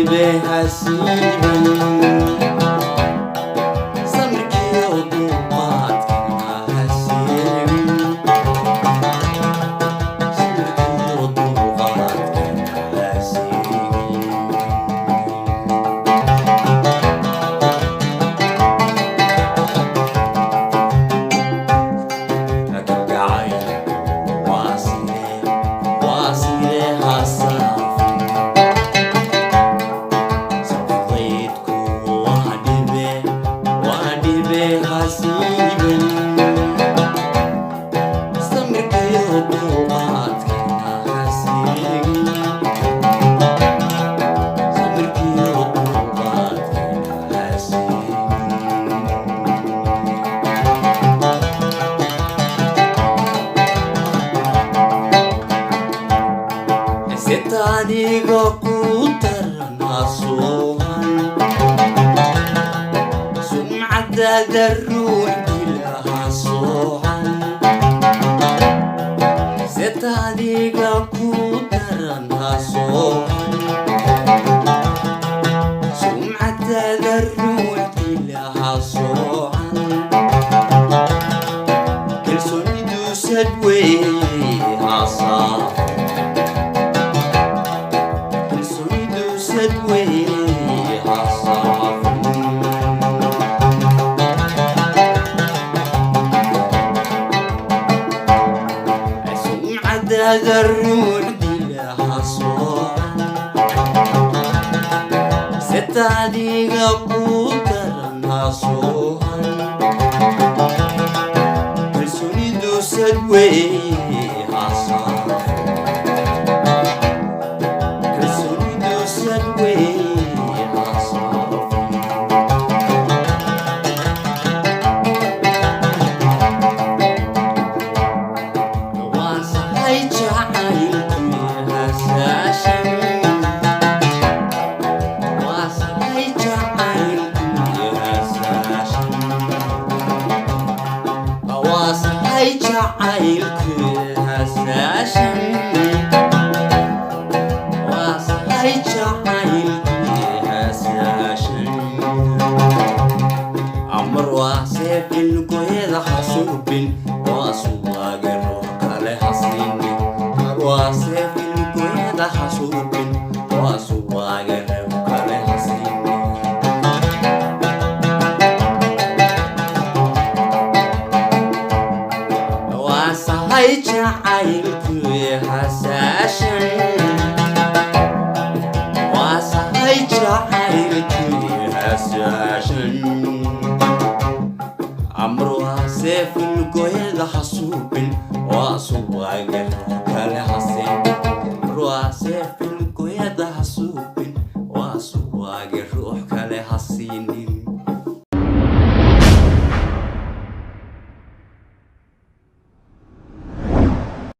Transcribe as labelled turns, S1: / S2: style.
S1: بها سيبا سمركي وضوقات كنها سيبا سمركي وضوقات كنها سيبا Setaniga kutarna sohan sum'ada darruh ilaha sohan Setaniga kutarna sohan sum'ada darruh ilaha sohan kalsonidu sadway hasaf الروح لها صوت ستعدي قبوترنا صوت كالسوني دوسد ويها صوت كالسوني دوسد ويها صوت Kalgacaylku hasashan Kalgacaylku hasashan Amar wasefin goyada hasubin wasuwagar kale hasini Amar wasefin goyada hasubin wasuwagar